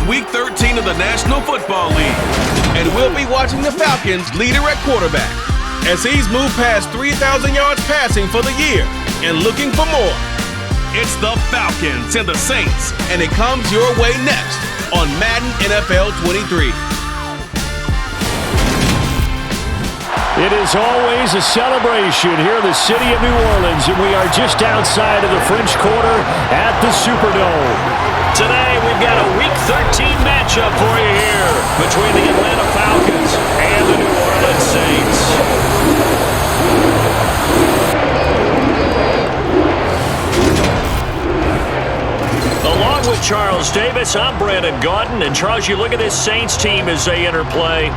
Week 13 of the National Football League, and we'll be watching the Falcons' leader at quarterback as he's moved past 3,000 yards passing for the year and looking for more. It's the Falcons and the Saints, and it comes your way next on Madden NFL 23. It is always a celebration here in the city of New Orleans, and we are just outside of the French Quarter at the Superdome. Today, we've got a Week 13 matchup for you here between the Atlanta Falcons and the New Orleans Saints. Along with Charles Davis, I'm Brandon Gaudin, and Charles, you look at this Saints team as they interplay.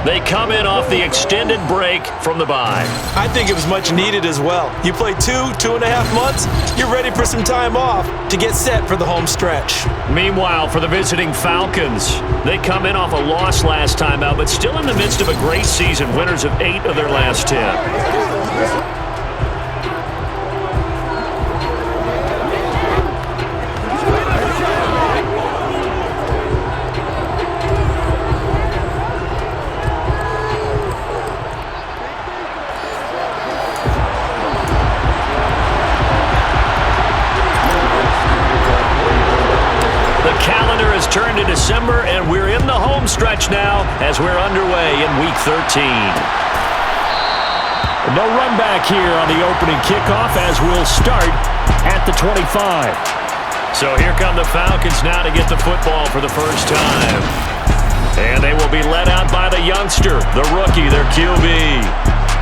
They come in off the extended break from the bye. I think it was much needed as well. You play 2.5 months, you're ready for some time off to get set for the home stretch. Meanwhile, for the visiting Falcons, they come in off a loss last time out, but still in the midst of a great season, winners of 8 of their last 10. Turned to December, and we're in the home stretch now as we're underway in Week 13. No run back here on the opening kickoff as we'll start at the 25. So here come the Falcons now to get the football for the first time. And they will be led out by the youngster, the rookie, their QB.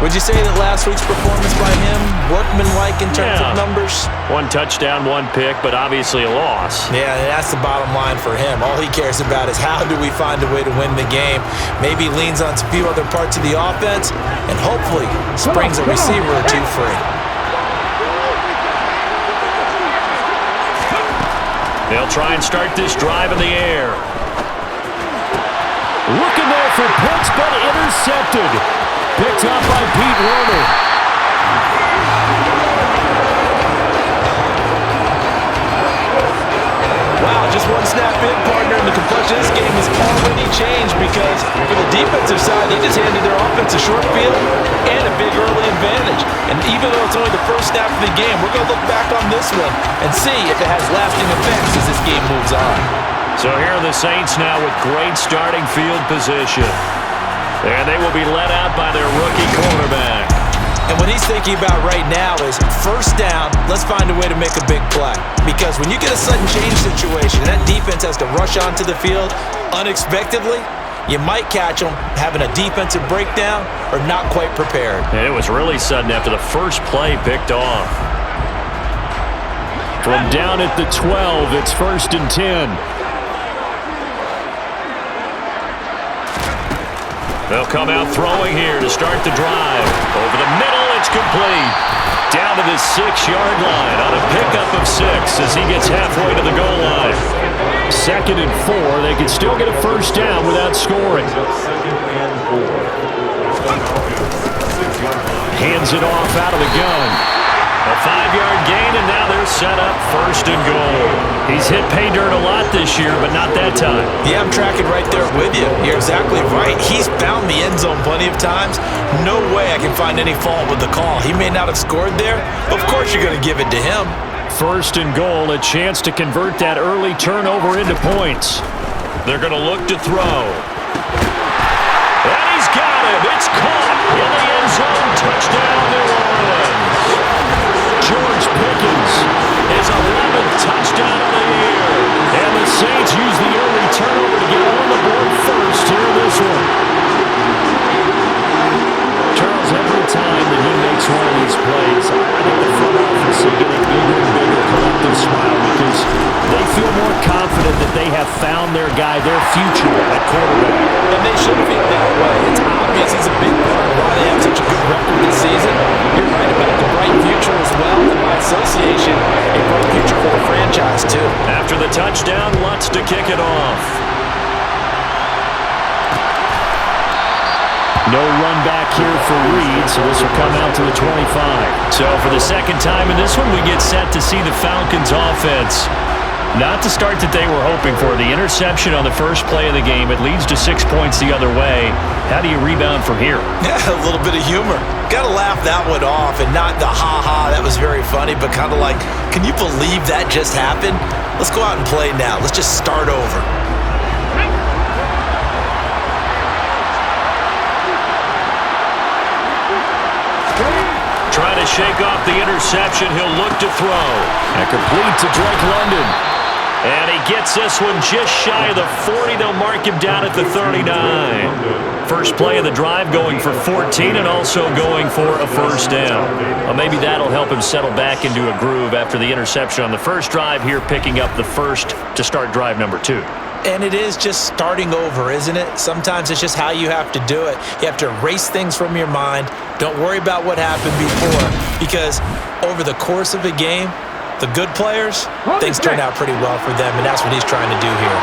Would you say that last week's performance by him, workmanlike in terms of numbers? 1 touchdown, 1 pick, but obviously a loss. Yeah, that's the bottom line for him. All he cares about is how do we find a way to win the game. Maybe leans on a few other parts of the offense and hopefully springs a receiver or two free. They'll try and start this drive in the air. Looking there for Pitts, but intercepted. Picked up by Pete Werner. Wow, just one snap in, partner, and the complexion of this game has already changed because for the defensive side, they just handed their offense a short field and a big early advantage. And even though it's only the first snap of the game, we're going to look back on this one and see if it has lasting effects as this game moves on. So here are the Saints now with great starting field position. And they will be led out by their rookie quarterback. And what he's thinking about right now is first down, let's find a way to make a big play. Because when you get a sudden change situation, that defense has to rush onto the field unexpectedly, you might catch them having a defensive breakdown or not quite prepared. And it was really sudden after the first play picked off. From down at the 12, it's 1st and 10. They'll come out throwing here to start the drive. Over the middle, it's complete. Down to the 6-yard line on a pickup of 6 as he gets halfway to the goal line. 2nd and 4. They can still get a first down without scoring. Hands it off out of the gun. A 5-yard gain, and now they're set up 1st and goal. He's hit pay dirt a lot this year, but not that time. Yeah, I'm tracking right there with you. You're exactly right. He's found the end zone plenty of times. No way I can find any fault with the call. He may not have scored there. Of course you're going to give it to him. 1st and goal, a chance to convert that early turnover into points. They're going to look to throw. And he's got him. It's caught in the end zone. Touchdown, New Orleans. George Pickens, his 11th touchdown of the year. And the Saints use the early turnover to get on the board first here in this one. Charles, every time that he makes one of these plays, I think the front office is getting bigger and bigger collective smile because they feel more confident that they have found their guy, their future at quarterback. And they should feel that way. It's obvious he's a big part of why they have such a good record this season. You're right about the bright future as well, and by association, a bright future for the franchise too. After the touchdown, Lutz to kick it off. No run back here for Reed, so this will come out to the 25. So for the second time in this one, we get set to see the Falcons offense. Not the start that they were hoping for. The interception on the first play of the game, it leads to 6 points the other way. How do you rebound from here? Yeah, a little bit of humor. Got to laugh that one off, and not the ha-ha, that was very funny, but kind of like, can you believe that just happened? Let's go out and play now. Let's just start over. Trying to shake off the interception. He'll look to throw. And complete to Drake London. And he gets this one just shy of the 40. They'll mark him down at the 39. First play of the drive going for 14 and also going for a first down. Well, maybe that'll help him settle back into a groove after the interception on the first drive here, picking up the first to start drive number 2. And it is just starting over, isn't it? Sometimes it's just how you have to do it. You have to erase things from your mind. Don't worry about what happened before, because over the course of a game, the good players, things turn out pretty well for them, and that's what he's trying to do here.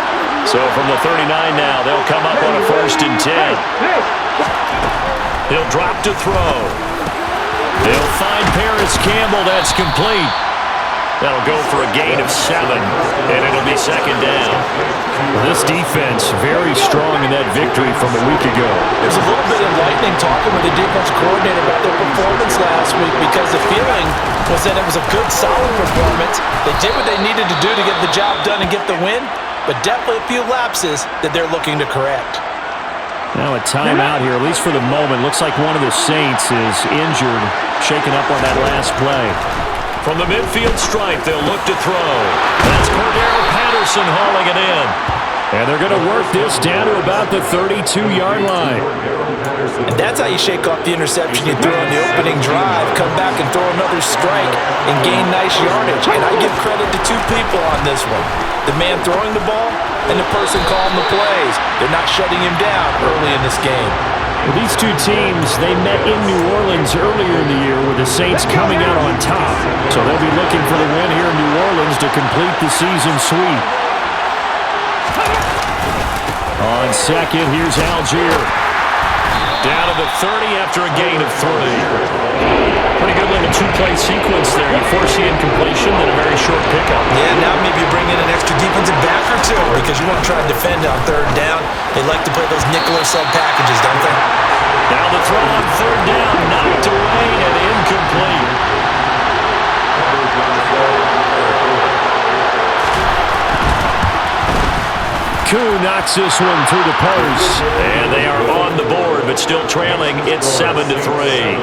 So from the 39 now, they'll come up on a 1st and 10. He'll drop to throw. They'll find Paris Campbell. That's complete. That'll go for a gain of 7, and it'll be 2nd down. This defense very strong in that victory from a week ago. There's a little bit enlightening talking with the defense coordinator about their performance last week, because the feeling was that it was a good, solid performance. They did what they needed to do to get the job done and get the win, but definitely a few lapses that they're looking to correct. Now a timeout here, at least for the moment. Looks like one of the Saints is injured, shaken up on that last play. From the midfield stripe, they'll look to throw. That's Cordero Patterson hauling it in. And they're going to work this down to about the 32-yard line. And that's how you shake off the interception you threw on the opening drive, come back and throw another strike and gain nice yardage. And I give credit to 2 people on this one. The man throwing the ball and the person calling the plays. They're not shutting him down early in this game. Well, these 2 teams, they met in New Orleans earlier in the year with the Saints coming out on top. So they'll be looking for the win here in New Orleans to complete the season sweep. On second, here's Algier. Down to the 30 after a gain of 3. Pretty good little 2-play sequence there. You force the incompletion, then a very short pickup. Yeah, now maybe you bring in an extra defensive back or 2, because you want to try to defend on 3rd down. They like to play those nickel or sub packages, don't they? Now the throw on 3rd down, knocked away and incomplete. Koo knocks this one through the post. And they are on the board, but still trailing. It's 7-3.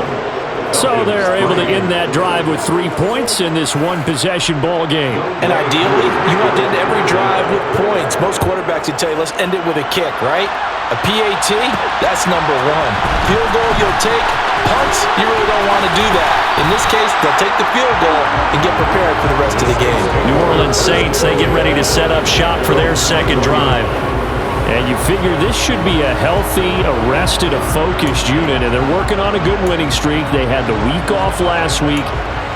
So they're able to end that drive with 3 points in this one-possession ball game. And ideally, you want to end every drive with points. Most quarterbacks would tell you, let's end it with a kick, right? A PAT, that's number 1. Field goal, you'll take. Punts, you really don't want to do that. In this case, they'll take the field goal and get prepared for the rest of the game. New Orleans Saints, they get ready to set up shop for their 2nd drive. And you figure this should be a healthy, arrested, a focused unit, and they're working on a good winning streak. They had the week off last week.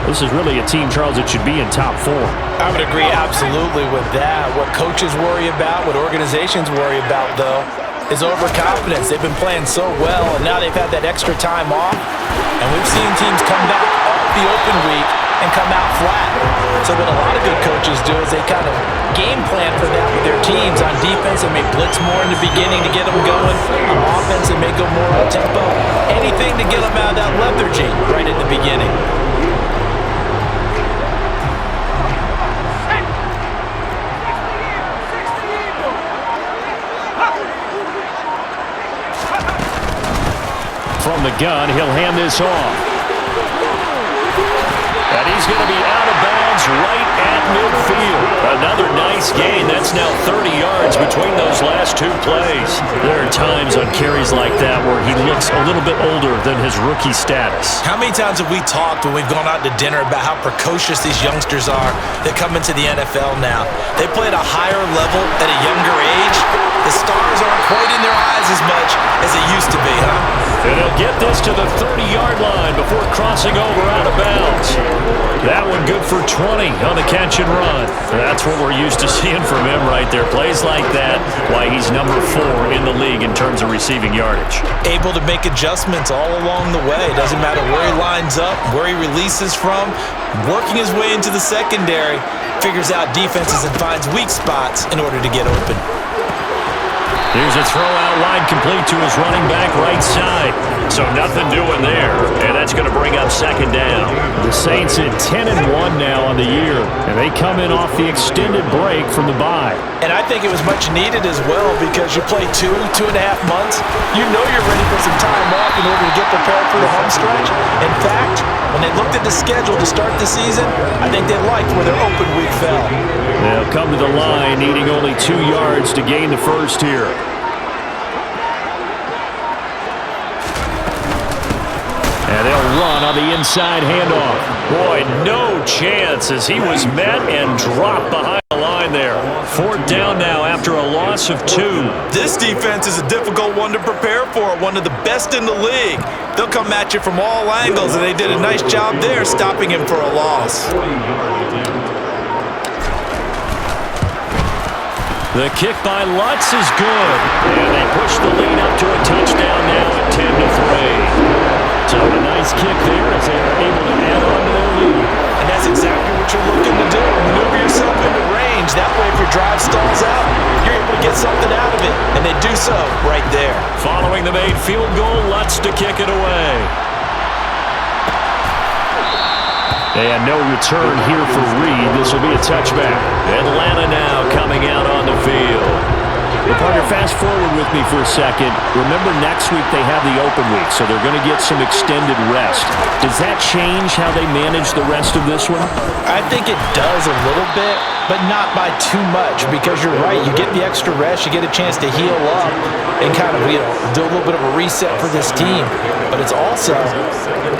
This is really a team, Charles, that should be in top 4. I would agree absolutely with that. What coaches worry about, what organizations worry about, though, is overconfidence. They've been playing so well, and now they've had that extra time off. And we've seen teams come back off the open week and come out flat. So what a lot of good coaches do is they kind of game plan for that with their teams. On defense, they may blitz more in the beginning to get them going. On offense, they may go more on tempo. Anything to get them out of that lethargy right at the beginning. From the gun, he'll hand this off. And he's going to be out of bounds right at midfield. Another nice gain. That's now 30 yards between those last 2 plays. There are times on carries like that where he looks a little bit older than his rookie status. How many times have we talked when we've gone out to dinner about how precocious these youngsters are that come into the NFL now? They play at a higher level at a younger age. The stars aren't quite in their eyes as much as they used to be, huh? And he'll get this to the 30-yard line before crossing over out of bounds. That one good for 20 on the catch and run. That's what we're used to seeing from him right there. Plays like that, why he's number 4 in the league in terms of receiving yardage. Able to make adjustments all along the way. Doesn't matter where he lines up, where he releases from. Working his way into the secondary, figures out defenses and finds weak spots in order to get open. Here's a throw out wide, complete to his running back right side. So nothing doing there, and that's going to bring up second down. The Saints at 10-1 now on the year, and they come in off the extended break from the bye. And I think it was much needed as well because you play 2.5 months. You know you're ready for some time off in order to get prepared for the home stretch. In fact, when they looked at the schedule to start the season, I think they liked where their open week fell. They'll come to the line needing only 2 yards to gain the first here. And they'll run on the inside handoff. Boy, no chance as he was met and dropped behind the line there. 4th down now after a loss of 2. This defense is a difficult one to prepare for, one of the best in the league. They'll come at you from all angles, and they did a nice job there stopping him for a loss. The kick by Lutz is good. And they push the lead up to a touchdown now at 10-3. So a nice kick there as they are able to add on to their lead. And that's exactly what you're looking to do. Maneuver yourself into range. That way, if your drive stalls out, you're able to get something out of it. And they do so right there. Following the made field goal, Lutz to kick it away. And no return here for Reed. This will be a touchback. Atlanta now coming out on the field. Well, partner, fast forward with me for a second. Remember, next week they have the open week, so they're going to get some extended rest. Does that change how they manage the rest of this one? I think it does a little bit, but not by too much, because you're right. You get the extra rest. You get a chance to heal up and kind of, do a little bit of a reset for this team. But it's also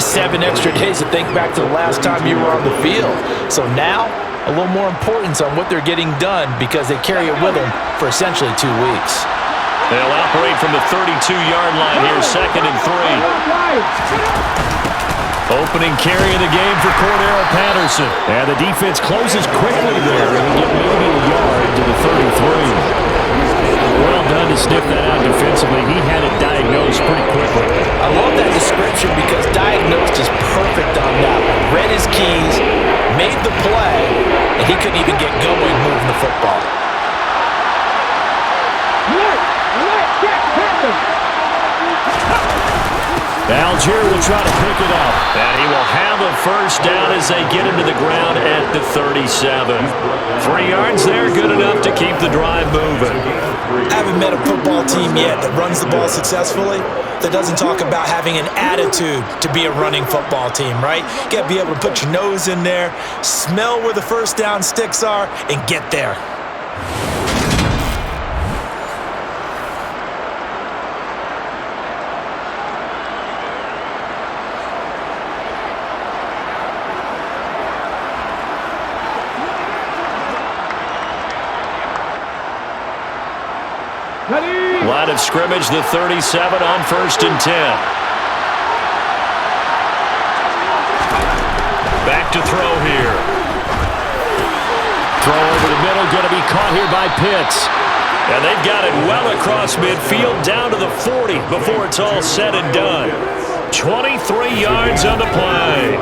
7 extra days to think back to the last time you were on the field. So now, a little more importance on what they're getting done because they carry it with them for essentially 2 weeks. They'll operate from the 32-yard line here, 2nd and 3. Opening carry of the game for Cordero Patterson. And the defense closes quickly there and get maybe a yard to the 33. Well done to sniff that out defensively. He had it diagnosed pretty quickly. I love that description because diagnosed is perfect on that one. Read his keys, made the play, and he couldn't even get going moving the football. Algier will try to pick it up. And he will have a first down as they get him to the ground at the 37. 3 yards there, good enough to keep the drive moving. I haven't met a football team yet that runs the ball successfully that doesn't talk about having an attitude to be a running football team, right? You got to be able to put your nose in there, smell where the first down sticks are, and get there. Line of scrimmage, the 37 on 1st and 10. Back to throw here. Throw over the middle, going to be caught here by Pitts. And they've got it well across midfield, down to the 40 before it's all said and done. 23 yards on the play.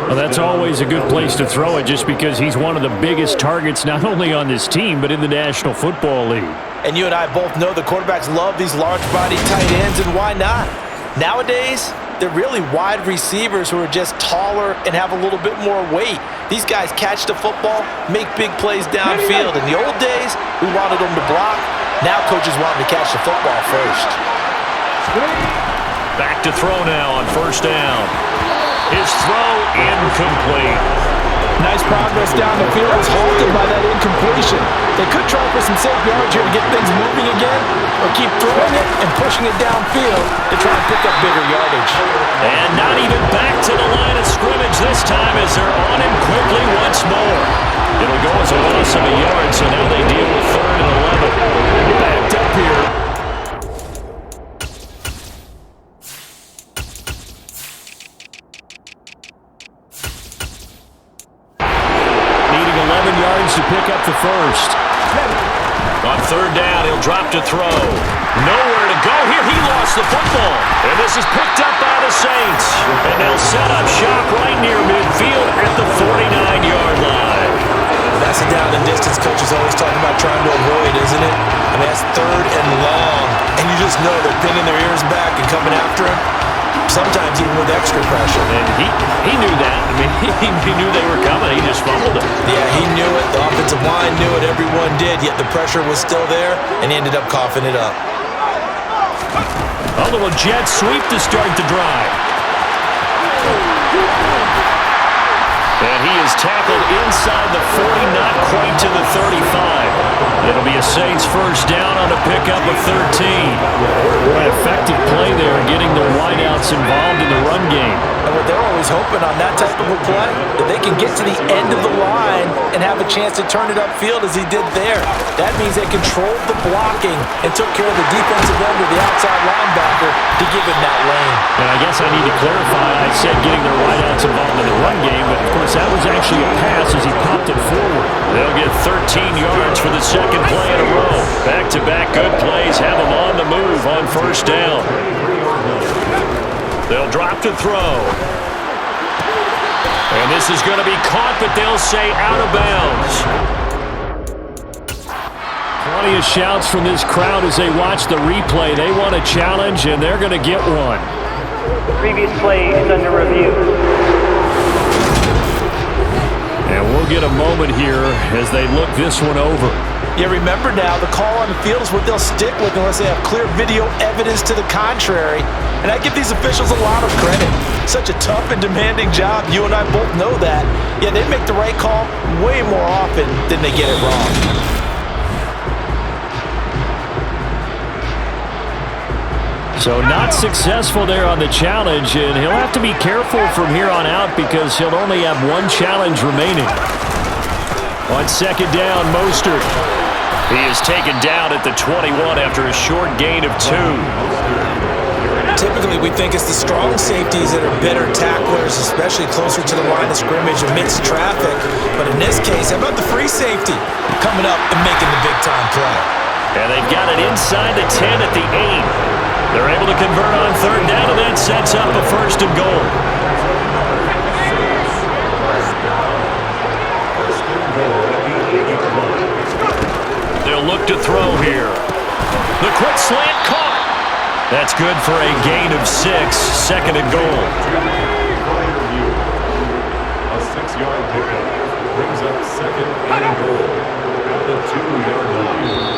Well, that's always a good place to throw it just because he's one of the biggest targets not only on this team but in the National Football League. And you and I both know the quarterbacks love these large-body tight ends, and why not? Nowadays, they're really wide receivers who are just taller and have a little bit more weight. These guys catch the football, make big plays downfield. In the old days, we wanted them to block. Now coaches want them to catch the football first. Back to throw now on 1st down. His throw incomplete. Nice progress down the field. It's halted by that incompletion. They could try for some safe yards here to get things moving again, or keep throwing it and pushing it downfield to try and pick up bigger yardage. And not even back to the line of scrimmage this time as they're on him quickly once more. It'll go as a loss of a yard, so now they deal with 3rd and 11. Backed up here. first. On third down, he'll drop to throw. Nowhere to go here. He lost the football. And this is picked up by the Saints. And they'll set up shop right near midfield at the 49-yard line. That's a down and distance coach is always talking about trying to avoid, isn't it? I mean, that's third and long. And you just know they're pinning their ears back and coming after him. Sometimes even with extra pressure. And he knew that. I mean, he knew they were coming. He just fumbled it. Yeah, he knew it. The offensive line knew it. Everyone did. Yet the pressure was still there, and he ended up coughing it up. A little jet sweep to start the drive. And he is tackled inside the 40, not quite to the 35. It'll be a Saints first down on a pickup of 13. What an effective play there, getting the wideouts involved in the run game. And what they're always hoping on that type of a play, that they can get to the end of the line and have a chance to turn it upfield as he did there. That means they controlled the blocking and took care of the defensive end of the outside linebacker to give him that lane. And I guess I need to clarify, I said getting their wideouts involved in the run game, but of course that was actually a pass as he popped it forward. They'll get 13 yards for the second play in a row. Back-to-back good plays have them on the move on first down. They'll drop to throw. And this is going to be caught, but they'll say out of bounds. Plenty of shouts from this crowd as they watch the replay. They want a challenge, and they're going to get one. Previous play is under review. And we'll get a moment here as they look this one over. Yeah, remember now, the call on the field is what they'll stick with unless they have clear video evidence to the contrary. And I give these officials a lot of credit. Such a tough and demanding job. You and I both know that. Yeah, they make the right call way more often than they get it wrong. So not successful there on the challenge, and he'll have to be careful from here on out because he'll only have one challenge remaining. On second down, Mostert. He is taken down at the 21 after a short gain of 2. Typically, we think it's the strong safeties that are better tacklers, especially closer to the line of scrimmage amidst traffic. But in this case, how about the free safety coming up and making the big-time play? And they've got it inside the 10 at the 8. They're able to convert on third down, and that sets up a first and goal. They'll look to throw here. The quick slant caught. That's good for a gain of 6, second and goal. A 6-yard pickup brings up second and goal at the 2-yard line.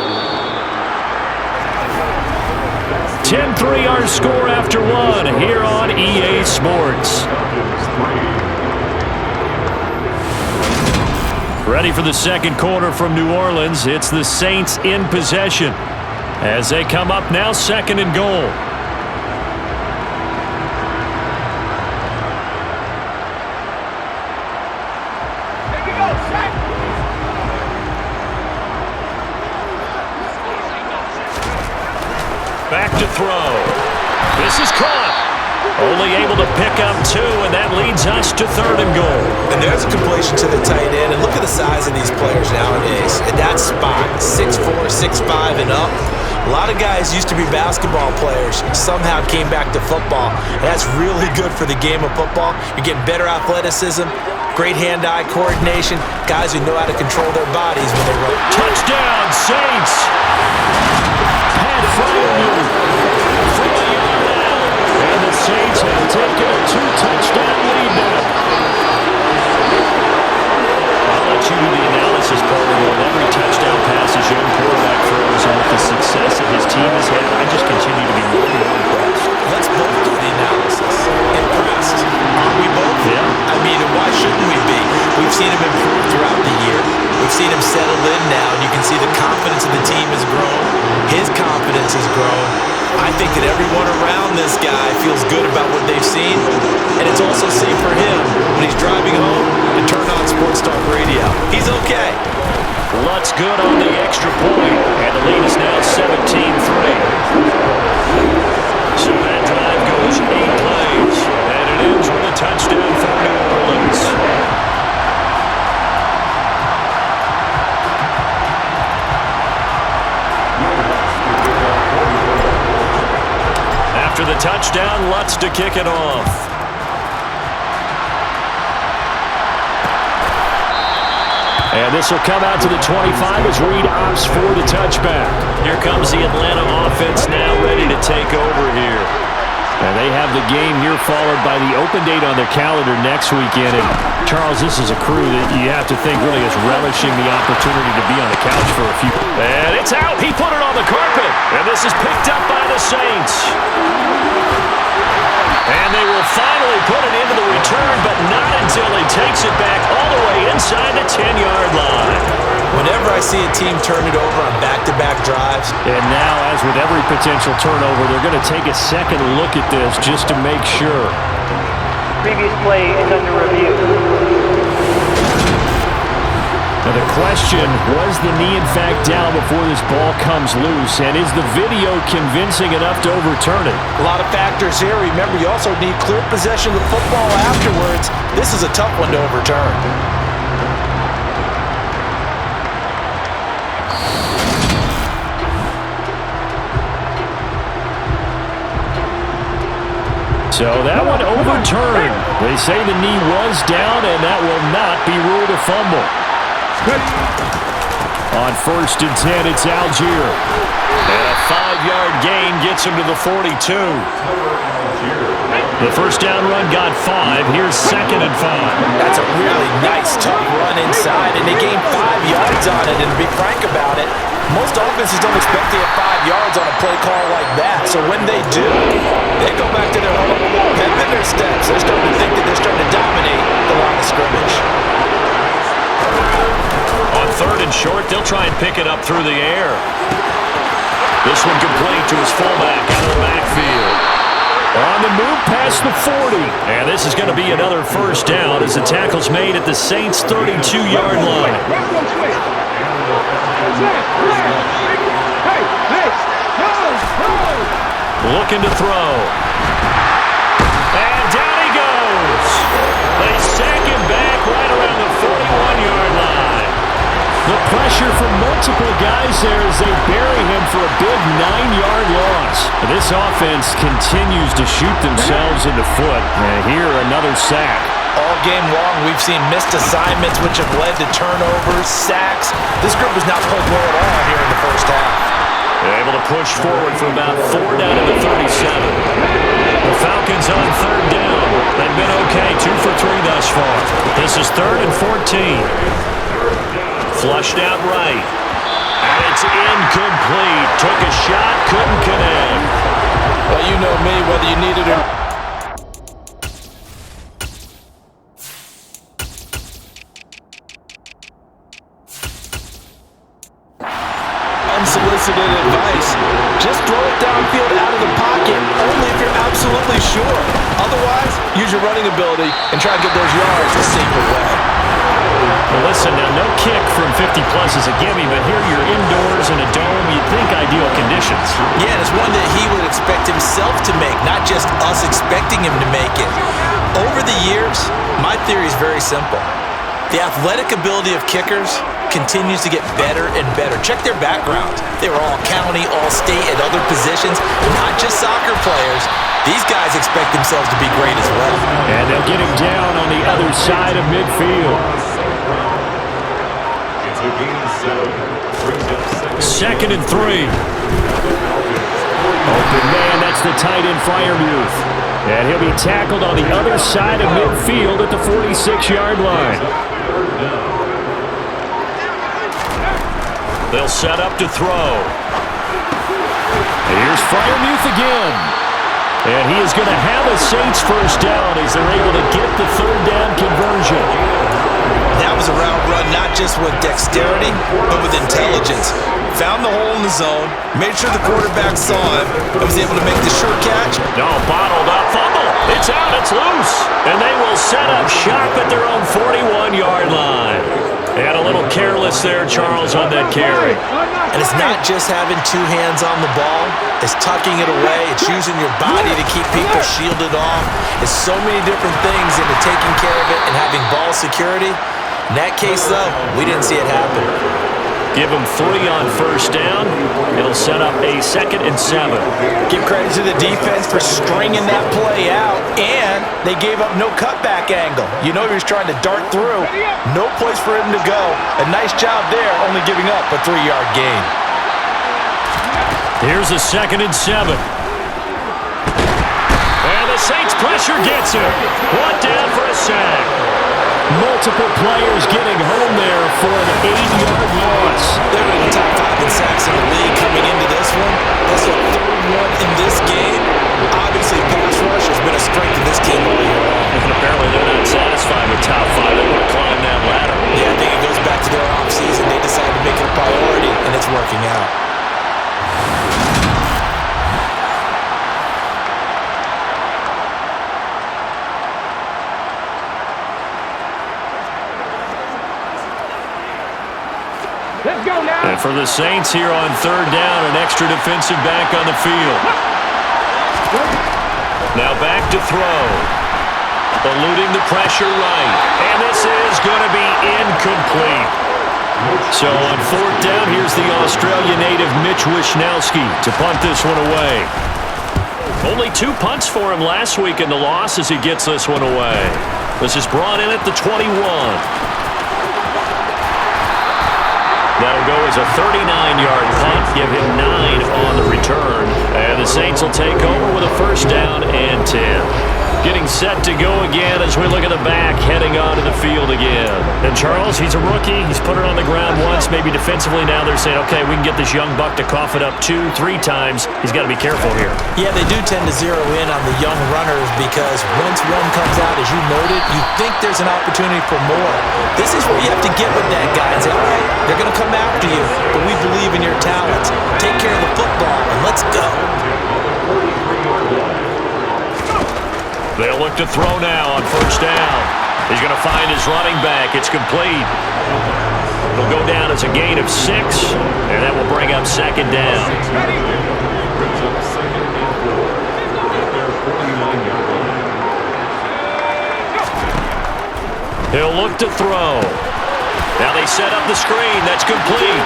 10-3 our score after 1 here on EA Sports. Ready for the second quarter from New Orleans. It's the Saints in possession as they come up now second and goal. Back to throw. This is caught. Only able to pick up 2, and that leads us to third and goal. And there's a completion to the tight end. And look at the size of these players nowadays. At that spot, 6'4", 6'5", and up. A lot of guys used to be basketball players, somehow came back to football. And that's really good for the game of football. You're getting better athleticism, great hand-eye coordination, guys who know how to control their bodies when they run. Touchdown, Saints! Pat Fryer and the Saints have taken a 2-touchdown lead now. I'll let you do the analysis part of every touchdown pass his young quarterback throws, and with the success that his team has had, I just continue to be more and more impressed. Let's both do the analysis. Impressed. Aren't we both? Yeah. I mean, why shouldn't we be? We've seen him improve throughout the year. We've seen him settle in now, and you can see the confidence of the team has grown. His confidence has grown. I think that everyone around this guy feels good about what they've seen, and it's also safe for him when he's driving home to turn on Sports Talk Radio. He's okay. Lutz good on the extra point, and the lead is now 17-3. So that drive goes 8 plays, and it ends with a touchdown for New Orleans. After the touchdown, Lutz to kick it off. And this will come out to the 25 as Reed opts for the touchback. Here comes the Atlanta offense now ready to take over here. And they have the game here followed by the open date on their calendar next weekend. And Charles, this is a crew that you have to think really is relishing the opportunity to be on the couch for a few. And it's out. He put it on the carpet. And this is picked up by the Saints. And they will finally put it into the return, but not until he takes it back all the way inside the 10-yard line. Whenever I see a team turn it over on back-to-back drives. And now, as with every potential turnover, they're going to take a second look at this just to make sure. Previous play is under review. Now the question, was the knee in fact down before this ball comes loose? And is the video convincing enough to overturn it? A lot of factors here. Remember, you also need clear possession of the football afterwards. This is a tough one to overturn. So that one overturned. They say the knee was down, and that will not be ruled a fumble. On 1st and 10, it's Algier. And a 5-yard gain gets him to the 42. The first down run got 5. Here's 2nd and 5. That's a really nice, tough run inside, and they gained 5 yards on it. And to be frank about it, most offenses don't expect to get 5 yards on a play call like that. So when they do, they go back to their home, pep in their steps. They're starting to think that they're starting to dominate the line of scrimmage. On 3rd and short, they'll try and pick it up through the air. This one complete to his fullback out of the backfield. On the move past the 40. And this is going to be another first down as the tackle's made at the Saints' 32-yard line. Looking to throw. And down he goes. They sack him back right around the 41-yard line. The pressure from multiple guys there as they bury him for a big 9-yard loss. This offense continues to shoot themselves in the foot. And here, another sack. All game long, we've seen missed assignments which have led to turnovers, sacks. This group has not played well at all here in the first half. They're able to push forward for about 4 down to the 37. The Falcons on 3rd down. They've been okay, 2 for 3 thus far. This is 3rd and 14. Flushed out right. And it's incomplete. Took a shot, couldn't connect. Well, you know me, whether you need it or not. Unsolicited advice. Just throw it downfield out of the pocket, only if you're absolutely sure. Otherwise, use your running ability and try to get those yards the safer way. Well, listen, now no kick from 50-plus is a gimme, but here you're indoors in a dome. You'd think ideal conditions. Yeah, and it's one that he would expect himself to make, not just us expecting him to make it. Over the years, my theory is very simple. The athletic ability of kickers continues to get better and better. Check their backgrounds. They were all county, all state, at other positions, not just soccer players. These guys expect themselves to be great as well. And they'll get him down on the other side of midfield. It's a gain of 7. 2nd and 3. Open man, that's the tight end Freiermuth. And he'll be tackled on the other side of midfield at the 46-yard line. They'll set up to throw. And here's Freiermuth again. And he is going to have a Saints first down as they're able to get the 3rd down conversion. That was a route run not just with dexterity, but with intelligence. Found the hole in the zone, made sure the quarterback saw him, and was able to make the sure catch. No, bottled up, fumble. It's out, it's loose. And they will set up shop at their own 41-yard line. And a little careless there, Charles, on that carry. And it's not just having 2 hands on the ball. It's tucking it away. It's using your body to keep people shielded off. It's so many different things into taking care of it and having ball security. In that case, though, we didn't see it happen. Give him 3 on first down. It'll set up a 2nd and 7. Give credit to the defense for stringing that play out, and they gave up no cutback angle. You know he was trying to dart through. No place for him to go. A nice job there, only giving up a 3-yard gain. Here's a 2nd and 7. And the Saints pressure gets him. 1 down for a sack. Multiple players getting home there for an 8-yard loss. They're in the top 5 in sacks in the league coming into this one. That's the 3rd one in this game. Obviously, pass rush has been a strength in this team all year long. And apparently they're not satisfied with top 5. They want to climb that ladder. Yeah, I think it goes back to their offseason. They decided to make it a priority, and it's working out. And for the Saints here on 3rd down, an extra defensive back on the field. Now back to throw. Eluding the pressure right. And this is going to be incomplete. So on 4th down, here's the Australia native Mitch Wishnowsky to punt this one away. Only 2 punts for him last week in the loss as he gets this one away. This is brought in at the 21. That'll go as a 39-yard punt, give him 9 on the return. And the Saints will take over with a 1st down and 10. Getting set to go again as we look at the back, heading onto the field again. And Charles, he's a rookie. He's put it on the ground once, maybe defensively. Now they're saying, okay, we can get this young buck to cough it up 2-3 times. He's got to be careful here. Yeah, they do tend to zero in on the young runners because once one comes out, as you noted, you think there's an opportunity for more. This is where you have to get with that guy and say, all right, they're going to come after you, but we believe in your talents. Take care of the football, and let's go. They'll look to throw now on 1st down. He's going to find his running back. It's complete. It'll go down as a gain of 6, and that will bring up 2nd down. He'll look to throw. Now they set up the screen. That's complete.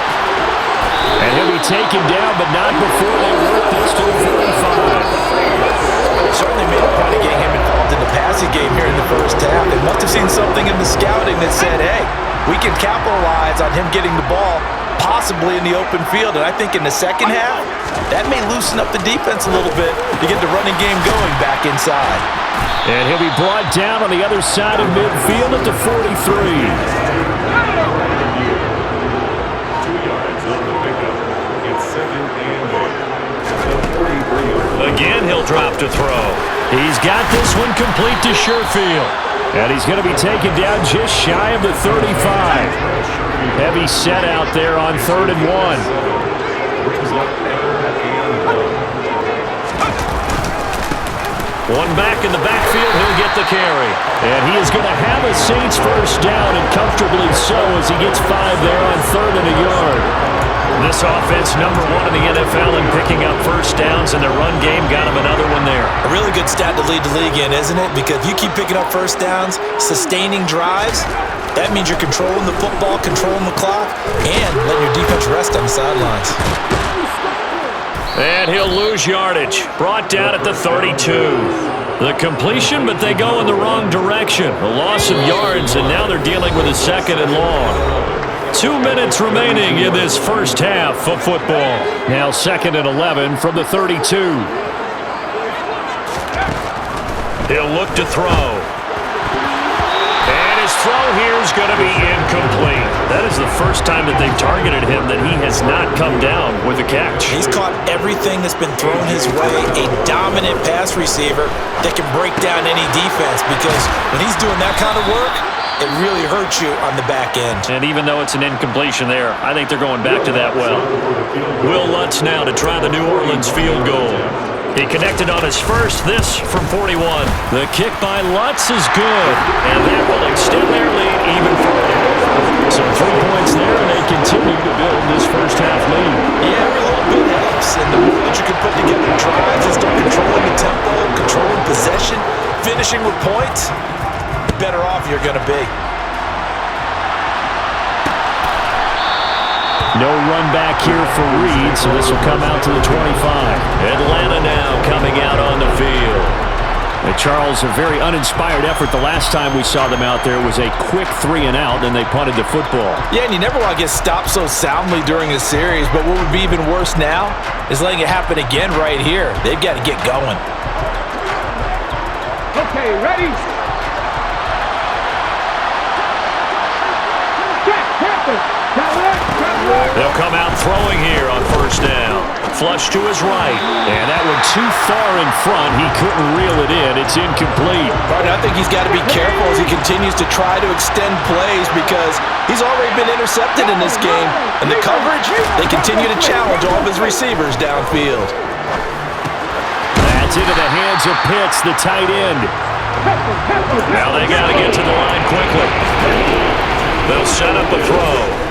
And he'll be taken down, but not before they work this to the 45. Certainly made a point of getting him involved in the passing game here in the 1st half. They must have seen something in the scouting that said, hey, we can capitalize on him getting the ball possibly in the open field. And I think in the 2nd half, that may loosen up the defense a little bit to get the running game going back inside. And he'll be brought down on the other side of midfield at the 43. Again, he'll drop to throw. He's got this one complete to Sherfield. And he's going to be taken down just shy of the 35. Heavy set out there on 3rd and 1. One back in the backfield, he'll get the carry. And he is going to have a Saints 1st down, and comfortably so as he gets 5 there on 3rd and a yard. This offense, #1 in the NFL in picking up 1st downs, and their run game got him another one there. A really good stat to lead the league in, isn't it? Because if you keep picking up 1st downs, sustaining drives, that means you're controlling the football, controlling the clock, and letting your defense rest on the sidelines. And he'll lose yardage. Brought down at the 32. The completion, but they go in the wrong direction. A loss of yards, and now they're dealing with a 2nd and long. 2 minutes remaining in this 1st half of football. Now 2nd and 11 from the 32. He'll look to throw. And his throw here is going to be incomplete. That is the first time that they've targeted him that he has not come down with a catch. He's caught everything that's been thrown his way. A dominant pass receiver that can break down any defense, because when he's doing that kind of work, it really hurts you on the back end. And even though it's an incompletion there, I think they're going back to that well. Will Lutz now to try the New Orleans field goal. He connected on his first, this from 41. The kick by Lutz is good, and that will extend their lead even further. So 3 points there, and they continue to build this 1st half lead. Yeah, every little bit helps, and the more that you can put together drives and start controlling the tempo, controlling possession, finishing with points, the better off you're going to be. No run back here for Reed, so this will come out to the 25. Atlanta now coming out on the field. And Charles, a very uninspired effort. The last time we saw them out there was a quick 3-and-out, and they punted the football. Yeah, and you never want to get stopped so soundly during a series, but what would be even worse now is letting it happen again right here. They've got to get going. Okay, ready? They'll come out throwing here on first down. Flush to his right. And that one too far in front. He couldn't reel it in. It's incomplete. Right, I think he's got to be careful as he continues to try to extend plays because he's already been intercepted in this game. And the coverage, they continue to challenge all of his receivers downfield. That's into the hands of Pitts, the tight end. Now they got to get to the line quickly. They'll set up a throw.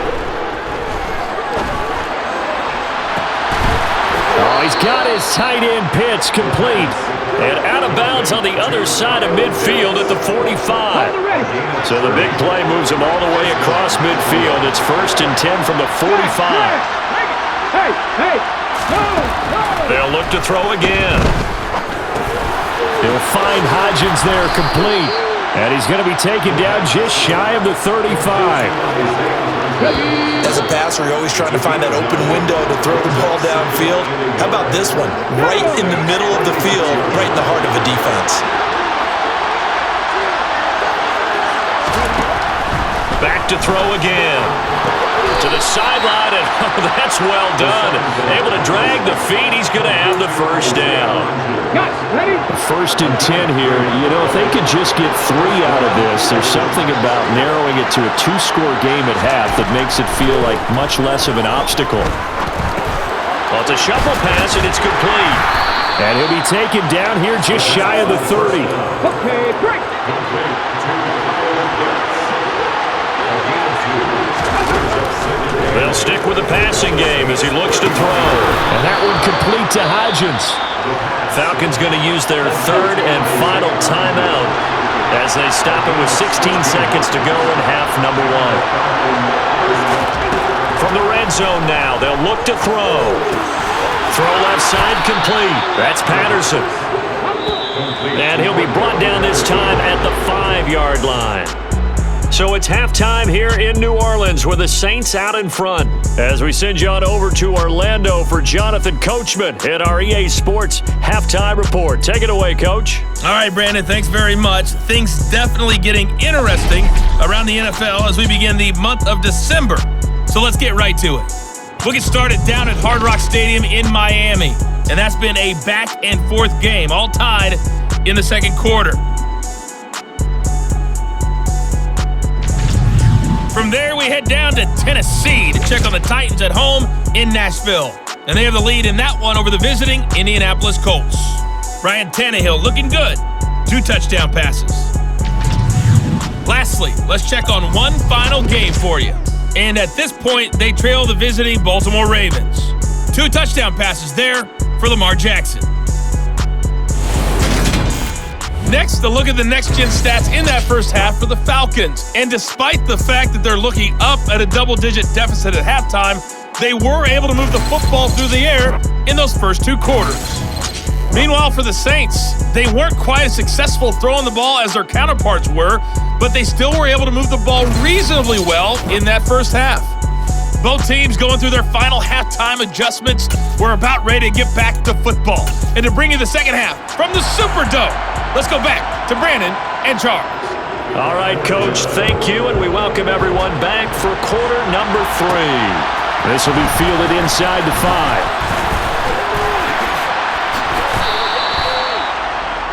Oh, he's got his tight end Pitts complete. And out of bounds on the other side of midfield at the 45. So the big play moves him all the way across midfield. It's 1st and 10 from the 45. They'll look to throw again. He'll find Hodgins there complete. And he's going to be taken down just shy of the 35. As a passer, you're always trying to find that open window to throw the ball downfield. How about this one? Right in the middle of the field, right in the heart of a defense. Back to throw again. To the sideline, and that's well done. Able to drag the feet. He's going to have the first down. 1st and 10 here. You know, if they could just get 3 out of this, there's something about narrowing it to a 2-score game at half that makes it feel like much less of an obstacle. Well, it's a shuffle pass, and it's complete. And he'll be taken down here just shy of the 30. Okay, great. They'll stick with the passing game as he looks to throw. And that one complete to Hodgins. Falcons going to use their 3rd and final timeout as they stop it with 16 seconds to go in half number 1. From the red zone now, they'll look to throw. Throw left side complete. That's Patterson. And he'll be brought down this time at the 5-yard line. So it's halftime here in New Orleans with the Saints out in front. As we send you on over to Orlando for Jonathan Coachman in our EA Sports Halftime Report. Take it away, Coach. All right, Brandon, thanks very much. Things definitely getting interesting around the NFL as we begin the month of December. So let's get right to it. We'll get started down at Hard Rock Stadium in Miami. And that's been a back-and-forth game, all tied in the second quarter. From there, we head down to Tennessee to check on the Titans at home in Nashville. And they have the lead in that one over the visiting Indianapolis Colts. Ryan Tannehill looking good. 2 touchdown passes. Lastly, let's check on one final game for you. And at this point, they trail the visiting Baltimore Ravens. 2 touchdown passes there for Lamar Jackson. Next, a look at the next-gen stats in that first half for the Falcons. And despite the fact that they're looking up at a double-digit deficit at halftime, they were able to move the football through the air in those first 2 quarters. Meanwhile, for the Saints, they weren't quite as successful throwing the ball as their counterparts were, but they still were able to move the ball reasonably well in that first half. Both teams going through their final halftime adjustments were about ready to get back to football. And to bring you the second half from the Superdome, let's go back to Brandon and Charles. All right, Coach, thank you, and we welcome everyone back for quarter number 3. This will be fielded inside the 5.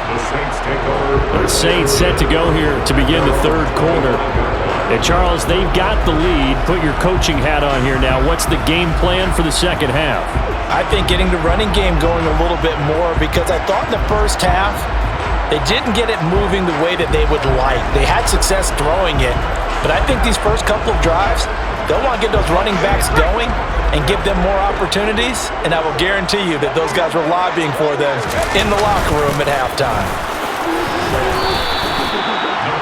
The Saints take over. The Saints set to go here to begin the third quarter. And Charles, they've got the lead. Put your coaching hat on here now. What's the game plan for the second half? I think getting the running game going a little bit more because I thought in the first half they didn't get it moving the way that they would like. They had success throwing it, but I think these first couple of drives, they'll want to get those running backs going and give them more opportunities, and I will guarantee you that those guys were lobbying for them in the locker room at halftime.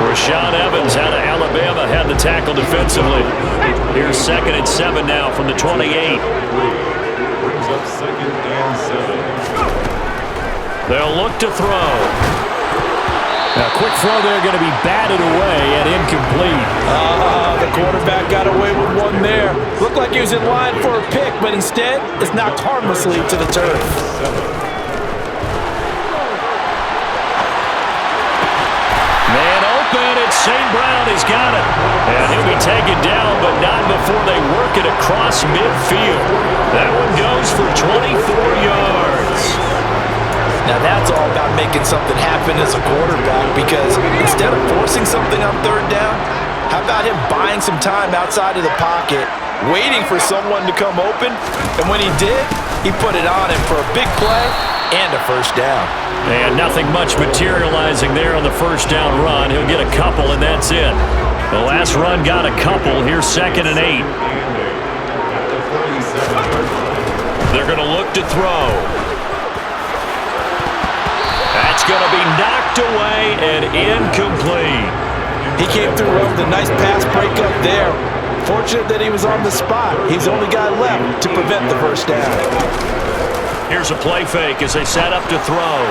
Rashaan Evans out of Alabama had the tackle defensively. Here's 2nd and 7 now from the 28. Brings up 2nd and 7. They'll look to throw. Now, quick throw there, going to be batted away and incomplete. The quarterback got away with one there. Looked like he was in line for a pick, but instead, it's knocked harmlessly to the turf. Man open, it's St. Brown. He's got it. And he'll be taken down, but not before they work it across midfield. That one goes for 24 yards. Now that's all about making something happen as a quarterback, because instead of forcing something on 3rd down, how about him buying some time outside of the pocket, waiting for someone to come open, and when he did, he put it on him for a big play and a 1st down. And nothing much materializing there on the 1st down run. He'll get a couple, and that's it. The last run got a couple. Here's 2nd and 8. They're going to look to throw. That's going to be knocked away and incomplete. He came through well with a nice pass breakup there. Fortunate that he was on the spot. He's the only guy left to prevent the 1st down. Here's a play fake as they set up to throw.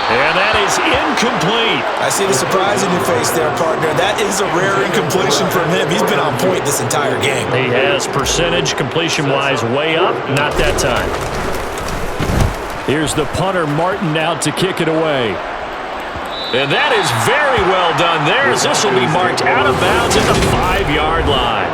And that is incomplete. I see the surprise in your face there, partner. That is a rare incompletion from him. He's been on point this entire game. He has percentage completion-wise way up. Not that time. Here's the punter, Martin, out to kick it away. And that is very well done there, as this will be marked out of bounds at the 5-yard line.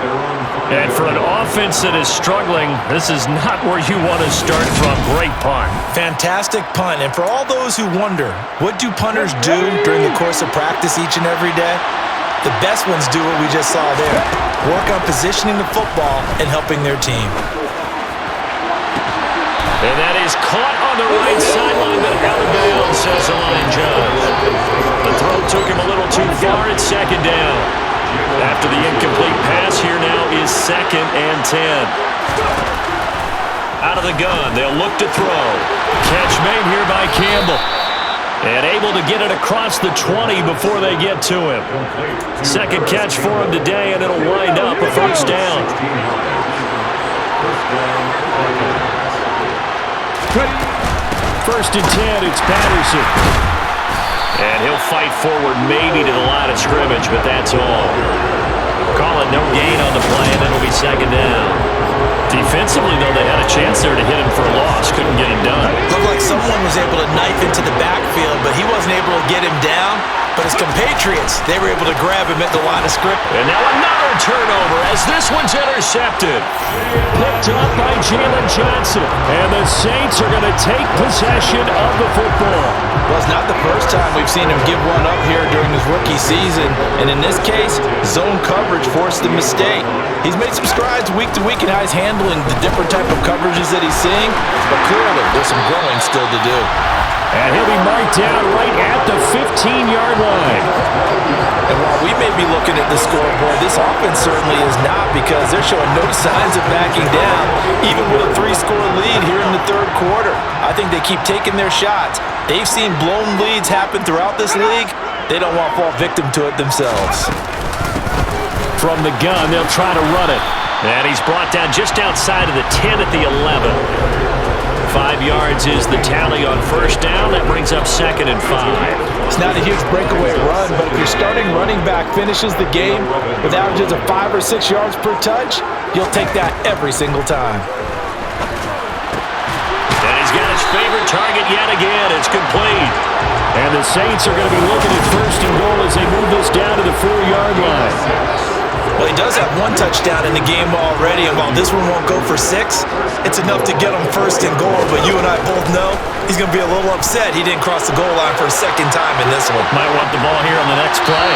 And for an offense that is struggling, this is not where you want to start from. Great punt. Fantastic punt. And for all those who wonder, what do punters do during the course of practice each and every day? The best ones do what we just saw there. Work on positioning the football and helping their team. And that is caught on the right sideline, but out of bounds, says the line judge. The throw took him a little too far. It's 2nd down. After the incomplete pass, here now is 2nd and 10. Out of the gun, they'll look to throw. Catch made here by Campbell. And able to get it across the 20 before they get to him. 2nd catch for him today, and it'll wind up a 1st down. First and 10, it's Patterson. And he'll fight forward maybe to the line of scrimmage, but that's all. Call it no gain on the play, and it'll be 2nd down. Defensively, though, they had a chance there to hit him for a loss. Couldn't get him done. Looked like someone was able to knife into the backfield, but he wasn't able to get him down. But his compatriots, they were able to grab him at the line of scrimmage. And now another turnover as this one's intercepted. Picked up by Jalen Johnson. And the Saints are going to take possession of the football. Well, it's not the first time we've seen him give one up here during his rookie season. And in this case, zone coverage forced the mistake. He's made some strides week to week in how he's handling the different type of coverages that he's seeing. But clearly, there's some growing still to do. And he'll be marked down right at the 15-yard line. And while we may be looking at the scoreboard, this offense certainly is not, because they're showing no signs of backing down, even with a 3-score lead here in the 3rd quarter. I think they keep taking their shots. They've seen blown leads happen throughout this league. They don't want to fall victim to it themselves. From the gun, they'll try to run it. And he's brought down just outside of the 10 at the 11. 5 yards is the tally on 1st down. That brings up 2nd and 5. It's not a huge breakaway run, but if your starting running back finishes the game with averages of 5 or 6 yards per touch, you'll take that every single time. And he's got his favorite target yet again. It's complete. And the Saints are going to be looking at 1st and goal as they move this down to the 4-yard line. Well, he does have 1 touchdown in the game already, and while this one won't go for 6, it's enough to get him 1st and goal. But you and I both know he's going to be a little upset he didn't cross the goal line for a 2nd time in this one. Might want the ball here on the next play.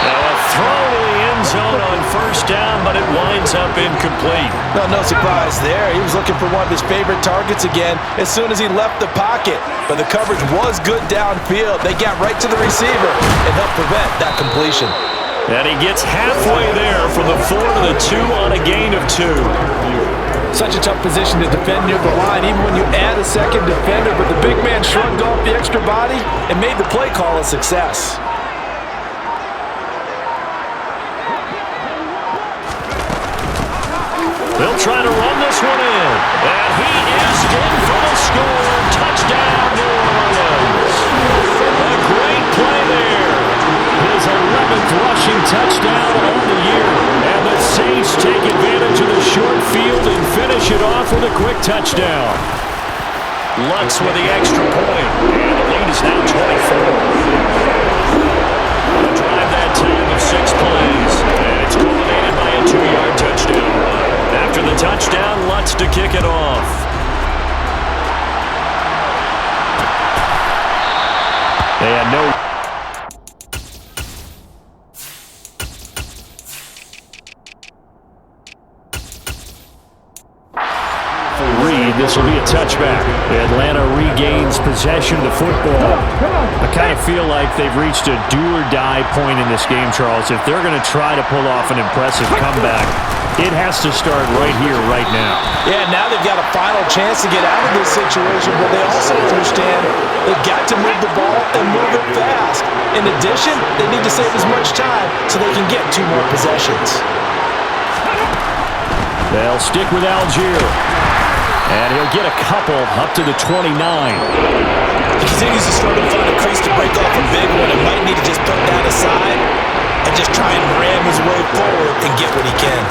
Now a throw to the end zone on 1st down, but it winds up incomplete. No surprise there. He was looking for one of his favorite targets again as soon as he left the pocket. But the coverage was good downfield. They got right to the receiver and helped prevent that completion. And he gets halfway there from the 4 to the 2 on a gain of 2. Such a tough position to defend near the line, even when you add a 2nd defender. But the big man shrugged off the extra body and made the play call a success. They'll try to run this one in. And he is in for the score. Touchdown, New Orleans. A great play there. His 11th rushing touchdown on the year. And the Saints take advantage of the short field and finish it off with a quick touchdown. Lutz with the extra point. And the lead is now 24. A drive that time of 6 plays. And it's culminated by a 2-yard touchdown run. After the touchdown, Lutz to kick it off. They had no... This will be a touchback. Atlanta regains possession of the football. I kind of feel like they've reached a do-or-die point in this game, Charles. If they're going to try to pull off an impressive comeback, it has to start right here, right now. Yeah, now they've got a final chance to get out of this situation, but they also understand they've got to move the ball and move it fast. In addition, they need to save as much time so they can get 2 more possessions. They'll stick with Algier. And he'll get a couple up to the 29. He continues to struggle to find a crease to break off a big one and might need to just put that aside and just try and ram his way forward and get what he can.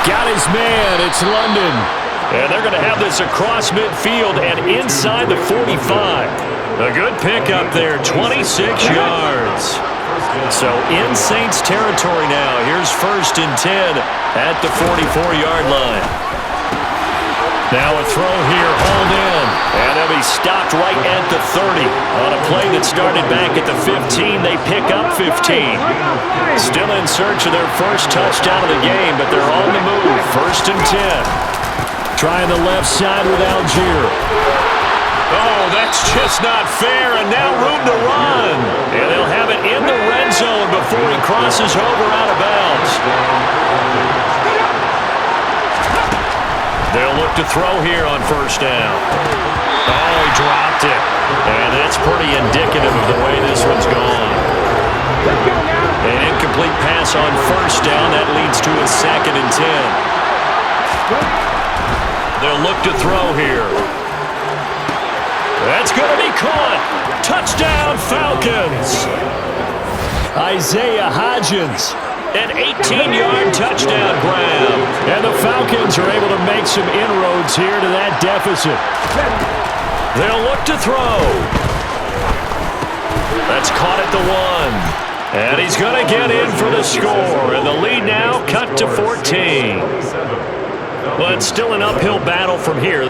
Got his man. It's London. And they're going to have this across midfield and inside the 45. A good pickup there, 26 yards. So in Saints territory now. Here's 1st and 10 at the 44-yard line. Now a throw here, hauled in. And they'll be stopped right at the 30. On a play that started back at the 15, they pick up 15. Still in search of their first touchdown of the game, but they're on the move. 1st and 10. Trying the left side with Algier. Oh, that's just not fair, and now room to run. And they'll have it in the red zone before he crosses over out of bounds. They'll look to throw here on 1st down. Oh, he dropped it. And that's pretty indicative of the way this one's gone. An incomplete pass on 1st down. That leads to a 2nd and 10. They'll look to throw here. That's going to be caught. Touchdown, Falcons. Isaiah Hodgins. An 18-yard touchdown grab. And the Falcons are able to make some inroads here to that deficit. They'll look to throw. That's caught at the 1. And he's going to get in for the score. And the lead now cut to 14. But still an uphill battle from here.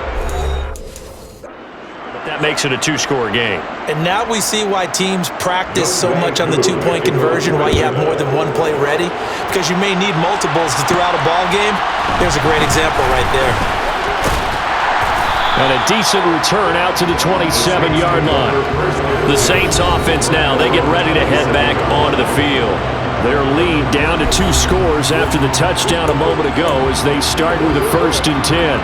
That makes it a 2-score game. And now we see why teams practice so much on the 2-point conversion, why you have more than one play ready, because you may need multiples throughout a ball game. There's a great example right there. And a decent return out to the 27-yard line. The Saints offense now, they get ready to head back onto the field. Their lead down to 2 scores after the touchdown a moment ago as they start with a 1st and 10.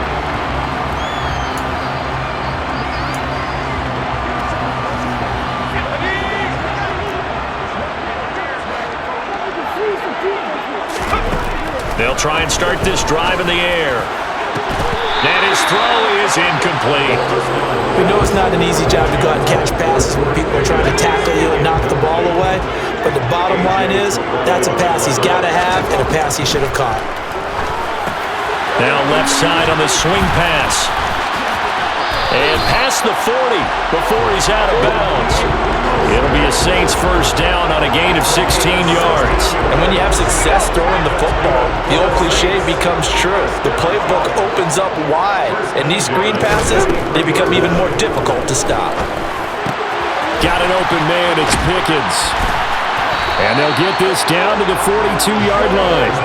They'll try and start this drive in the air. And his throw is incomplete. We know it's not an easy job to go out and catch passes when people are trying to tackle you and knock the ball away. But the bottom line is, that's a pass he's got to have and a pass he should have caught. Now left side on the swing pass. And past the 40 before he's out of bounds. It'll be a Saints 1st down on a gain of 16 yards. And when you have success throwing the football, the old cliche becomes true. The playbook opens up wide, and these screen passes, they become even more difficult to stop. Got an open man, it's Pickens. And they'll get this down to the 42-yard line.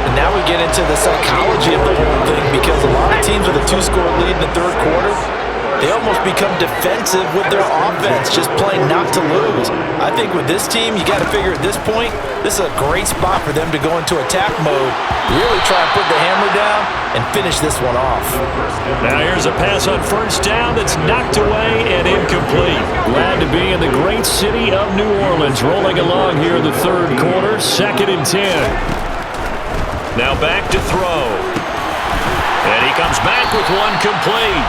And now we get into the psychology of the whole thing, because a lot of teams with a 2-score lead in the 3rd quarter, they almost become defensive with their offense, just playing not to lose. I think with this team, you got to figure at this point, this is a great spot for them to go into attack mode, really try and put the hammer down and finish this one off. Now here's a pass on first down that's knocked away and incomplete. Glad to be in the great city of New Orleans, rolling along here in the third quarter, 2nd and 10. Now back to throw. And he comes back with one complete.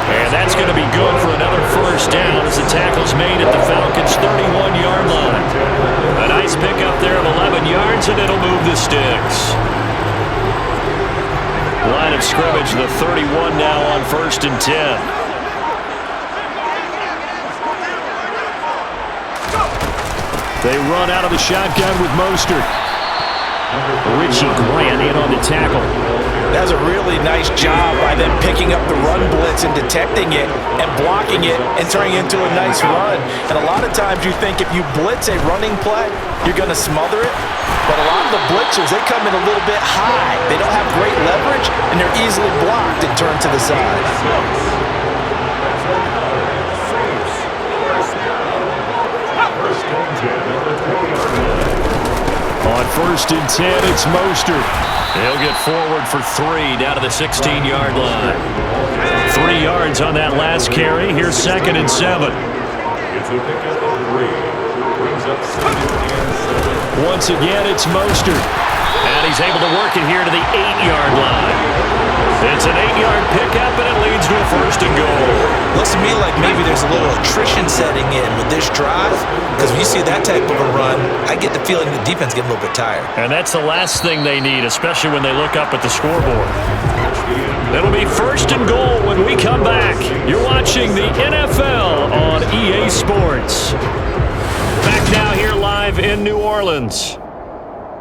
And that's going to be good for another first down as the tackle's made at the Falcons' 31-yard line. A nice pickup there of 11 yards, and it'll move the sticks. Line of scrimmage, the 31 now on 1st and 10. They run out of the shotgun with Mostert. Richie Grant in on the tackle. That's a really nice job by them picking up the run blitz and detecting it and blocking it and turning it into a nice run. And a lot of times you think if you blitz a running play, you're going to smother it. But a lot of the blitzers, they come in a little bit high. They don't have great leverage, and they're easily blocked and turned to the side. On 1st and 10, it's Mostert. He'll get forward for 3 down to the 16-yard line. 3 yards on that last carry. Here's 2nd and 7. It's a pickup of 3. Brings up 2nd and 7. Once again, it's Mostert. And he's able to work it here to the 8-yard line. It's an 8-yard pickup, and it leads to a 1st and goal. Looks to me like maybe there's a little attrition setting in with this drive, because when you see that type of a run, I get the feeling the defense getting a little bit tired. And that's the last thing they need, especially when they look up at the scoreboard. It'll be 1st and goal when we come back. You're watching the NFL on EA Sports. Back now here live in New Orleans.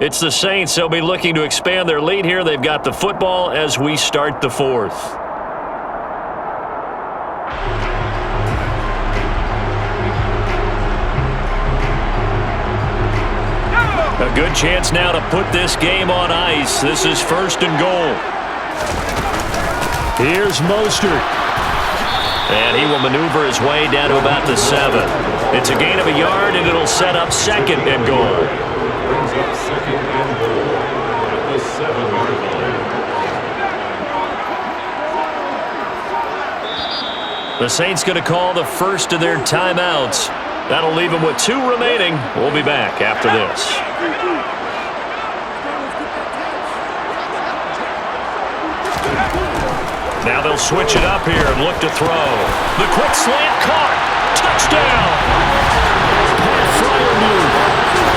It's the Saints. They'll be looking to expand their lead here. They've got the football as we start the 4th. A good chance now to put this game on ice. This is 1st and goal. Here's Mostert. And he will maneuver his way down to about the 7. It's a gain of a yard, and it'll set up 2nd and goal. Brings up 2nd and goal at the 7-yard line. The Saints going to call the first of their timeouts. That'll leave them with 2 remaining. We'll be back after this. Now they'll switch it up here and look to throw. The quick slant caught. Touchdown! Pat Fryermuth.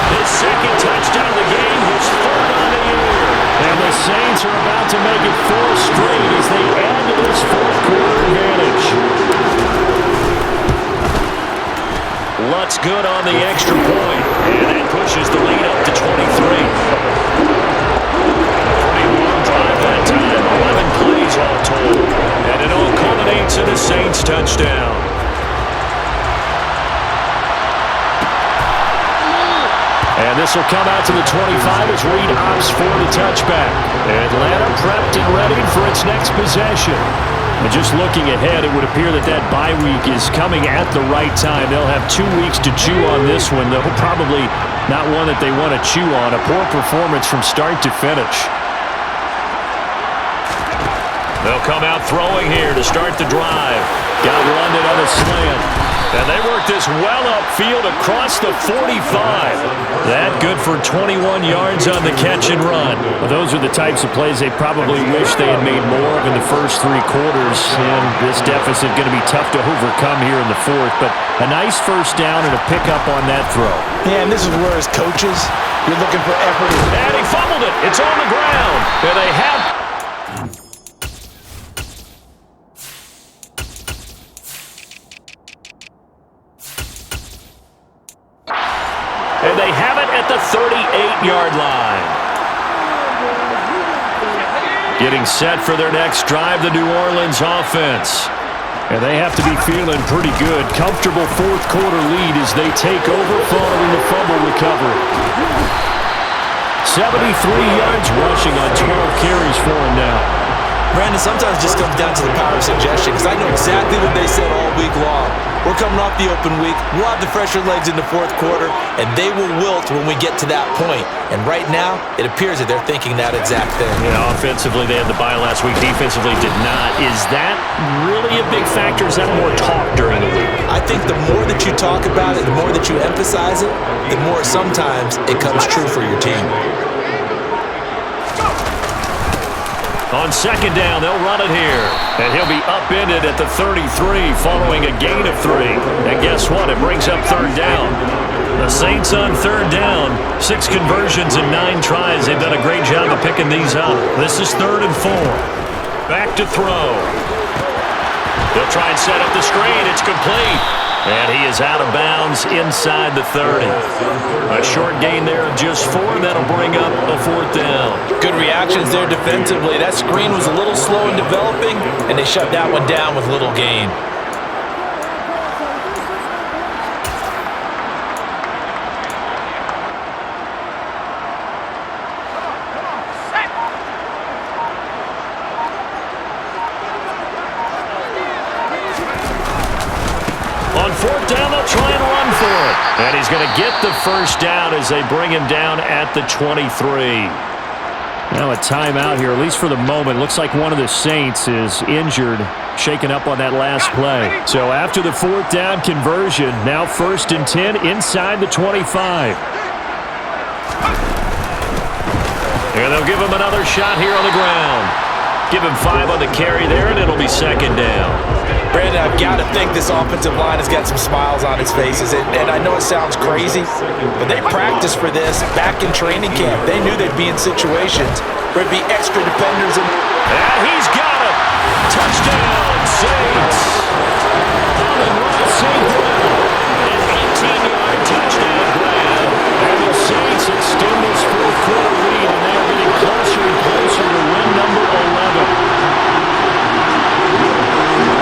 His 2nd touchdown of the game, his 3rd on the year. And the Saints are about to make it 4 straight as they add to this 4th quarter advantage. Lutz good on the extra point, and that pushes the lead up to 23. Pretty long drive that time, 11 plays all told, and it all culminates in a Saints touchdown. And this will come out to the 25 as Reed opts for the touchback. Atlanta prepped and ready for its next possession. And just looking ahead, it would appear that that bye week is coming at the right time. They'll have 2 weeks to chew on this one, though probably not one that they want to chew on. A poor performance from start to finish. They'll come out throwing here to start the drive. Got London on a slant. And they work this well upfield across the 45. That good for 21 yards on the catch and run. Well, those are the types of plays they probably wish they had made more of in the first 3 quarters. And this deficit going to be tough to overcome here in the 4th. But a nice first down and a pickup on that throw. Yeah, and this is where as coaches, you're looking for effort. And he fumbled it. It's on the ground. And they have... And they have it at the 38-yard line. Getting set for their next drive, the New Orleans offense. And they have to be feeling pretty good. Comfortable 4th quarter lead as they take over following the fumble recovery. 73 yards rushing on 12 carries for him now. Brandon, sometimes it just comes down to the power of suggestion, because I know exactly what they said all week long. We're coming off the open week. We'll have the fresher legs in the fourth quarter, and they will wilt when we get to that point. And right now, it appears that they're thinking that exact thing. Yeah, offensively, they had the bye last week. Defensively, did not. Is that really a big factor? Is that more talk during the week? I think the more that you talk about it, the more that you emphasize it, the more sometimes it comes true for your team. On second down, they'll run it here. And he'll be upended at the 33 following a gain of 3. And guess what? It brings up third down. The Saints on third down. 6 conversions and 9 tries. They've done a great job of picking these up. This is 3rd and 4. Back to throw. They'll try and set up the screen. It's complete. And he is out of bounds inside the 30. A short gain there of just 4. That'll bring up a 4th down. Good reactions there defensively. That screen was a little slow in developing, and they shut that one down with little gain. On 4th down, they'll try and run for it. And he's going to get the first down as they bring him down at the 23. Now a timeout here, at least for the moment. Looks like one of the Saints is injured, shaken up on that last play. So after the 4th down conversion, now 1st and 10 inside the 25. And they'll give him another shot here on the ground. Give him 5 on the carry there, and it'll be 2nd down. Brandon, I've got to think this offensive line has got some smiles on its faces. And I know it sounds crazy, but they practiced for this back in training camp. They knew they'd be in situations where it'd be extra defenders. And he's got it. Touchdown, Saints. On the right, St. Brown. An 18-yard touchdown grab. And the Saints extend this fourth quarter lead, and they're getting closer and closer to win number 11.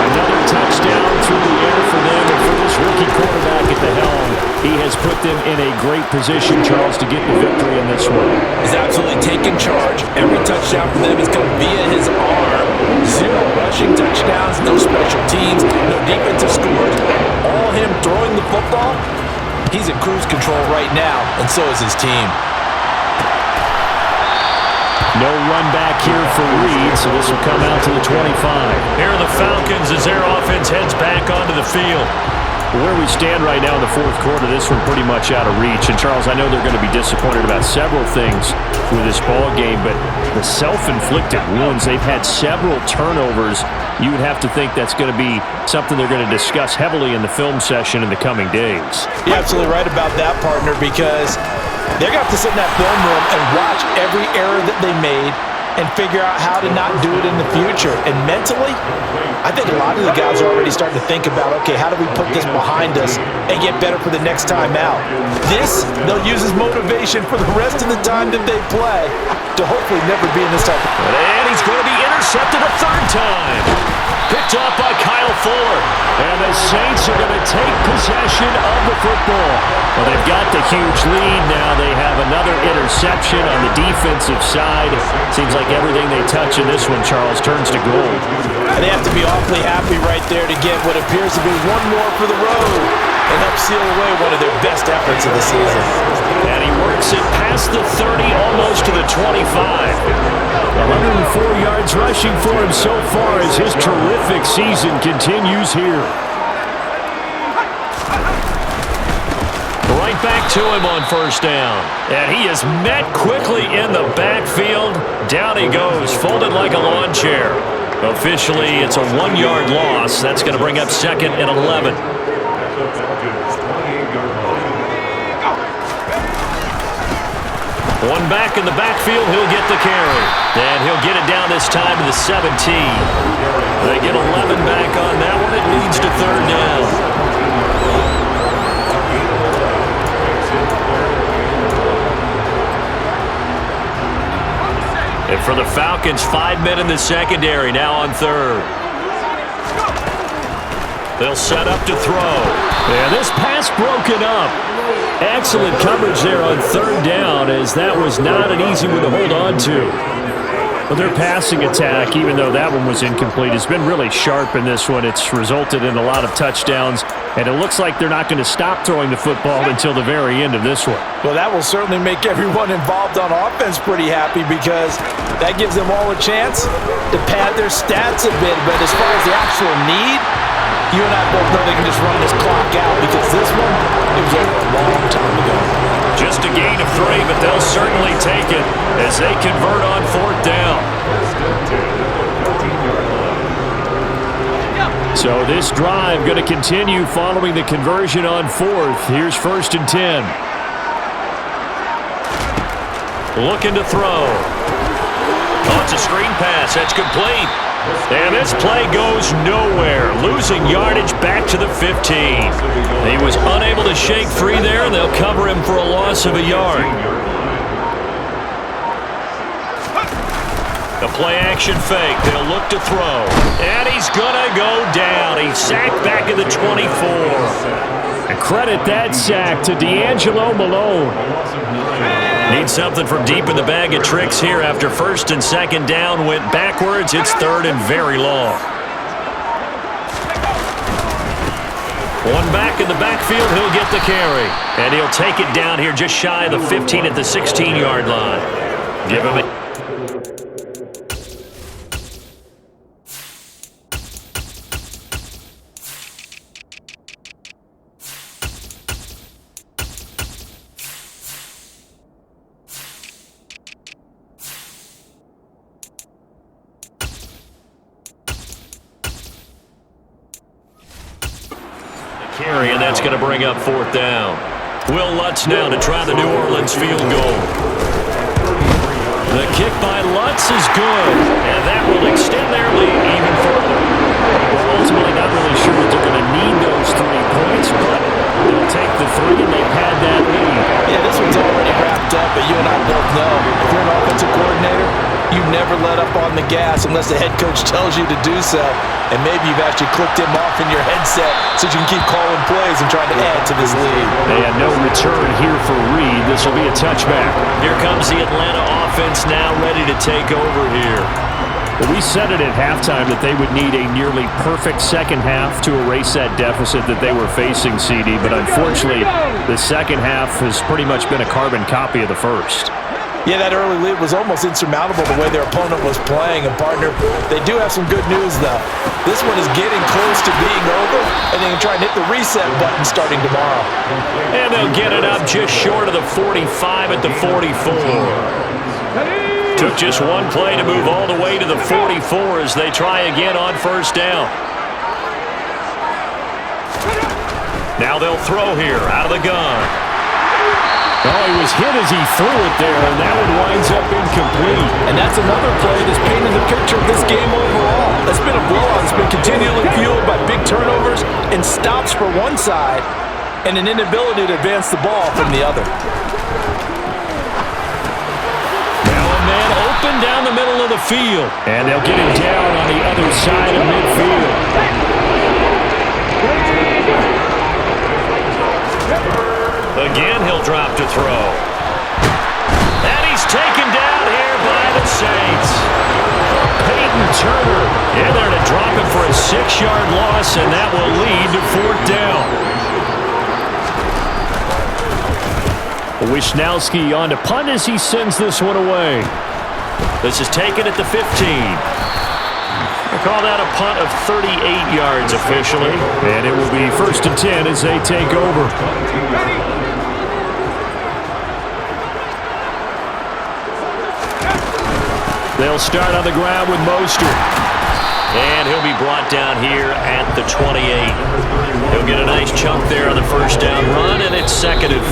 Another touchdown through the air for them, and for this rookie quarterback at the helm, he has put them in a great position, Charles, to get the victory in this one. He's absolutely taken charge. Every touchdown for them has come via his arm. 0 rushing touchdowns, no special teams, no defensive scores. All him throwing the football. He's in cruise control right now, and so is his team. No run back here for Reed, so this will come out to the 25. Here are the Falcons as their offense heads back onto the field. Where we stand right now in the fourth quarter, this one pretty much out of reach. And, Charles, I know they're going to be disappointed about several things with this ball game, but the self-inflicted wounds, they've had several turnovers. You would have to think that's going to be something they're going to discuss heavily in the film session in the coming days. You're absolutely right about that, partner, because they're going to have to sit in that film room and watch every error that they made and figure out how to not do it in the future. And mentally, I think a lot of the guys are already starting to think about, okay, how do we put this behind us and get better for the next time out? This, they'll use as motivation for the rest of the time that they play to hopefully never be in this type of... And he's going to be intercepted a 3rd time. Picked off by Kyle Fuller. And the Saints are going to take possession of the football. Well, they've got the huge lead now. They have another interception on the defensive side. Seems like everything they touch in this one, Charles, turns to gold. They have to be awfully happy right there to get what appears to be one more for the road and help seal away one of their best efforts of the season. And he works it past the 30, almost to the 25. 104 yards rushing for him so far as his terrific season continues here. Right back to him on 1st down. And he is met quickly in the backfield. Down he goes, folded like a lawn chair. Officially, it's a 1-yard loss. That's going to bring up 2nd and 11. One back in the backfield, he'll get the carry. And he'll get it down this time to the 17. They get 11 back on that one. It leads to 3rd down. And for the Falcons, 5 men in the secondary, now on 3rd. They'll set up to throw. And this pass broken up. Excellent coverage there on 3rd down, as that was not an easy one to hold on to. Well, their passing attack, even though that one was incomplete, has been really sharp in this one. It's resulted in a lot of touchdowns, and it looks like they're not going to stop throwing the football until the very end of this one. Well, that will certainly make everyone involved on offense pretty happy because that gives them all a chance to pad their stats a bit. But as far as the actual need, you and I both know they can just run this clock out because this one, it was over a long time ago. Just a gain of 3, but they'll certainly take it as they convert on 4th down. So this drive going to continue following the conversion on 4th. Here's 1st and 10. Looking to throw. Oh, it's a screen pass. That's complete. And this play goes nowhere, losing yardage back to the 15. He was unable to shake free there, and they'll cover him for a loss of a yard. The play-action fake. They'll look to throw. And he's going to go down. He's sacked back at the 24. And credit that sack to D'Angelo Malone. Need something from deep in the bag of tricks here after 1st and 2nd down went backwards. It's 3rd and very long. One back in the backfield, he'll get the carry. And he'll take it down here just shy of the 15 at the 16-yard line. Give him a... carry, and that's going to bring up 4th down. Will Lutz now to try the New Orleans field goal. The kick by Lutz is good, and that will extend their lead even further. We're ultimately not really sure that they're going to need those 3 points, but they'll take the 3 and they've had that lead. Yeah, this one's already wrapped up, but you and I both know if you're an offensive coordinator, you never let up on the gas unless the head coach tells you to do so. And maybe you've actually clicked him off in your headset so you can keep calling plays and trying to add to this lead. And no return here for Reed. This will be a touchback. Here comes the Atlanta offense now ready to take over here. Well, we said it at halftime that they would need a nearly perfect second half to erase that deficit that they were facing, CD. But unfortunately, the second half has pretty much been a carbon copy of the first. Yeah, that early lead was almost insurmountable the way their opponent was playing. And, partner, they do have some good news, though. This one is getting close to being over, and they can try and hit the reset button starting tomorrow. And they'll get it up just short of the 45 at the 44. Took just one play to move all the way to the 44 as they try again on 1st down. Now they'll throw here out of the gun. Oh, he was hit as he threw it there, and that one winds up incomplete. And that's another play that's painted the picture of this game overall. It's been a blowout. It's been continually fueled by big turnovers and stops for one side and an inability to advance the ball from the other. Now a man open down the middle of the field, and they'll get him down on the other side of midfield. Again, he'll drop to throw. And he's taken down here by the Saints. Peyton Turner in there to drop him for a 6-yard loss, and that will lead to 4th down. Wisnowski on to punt as he sends this one away. This is taken at the 15. They call that a punt of 38 yards officially. And it will be 1st and 10 as they take over. They'll start on the ground with Mostert. And he'll be brought down here at the 28. He'll get a nice chunk there on the 1st down run, and it's 2nd and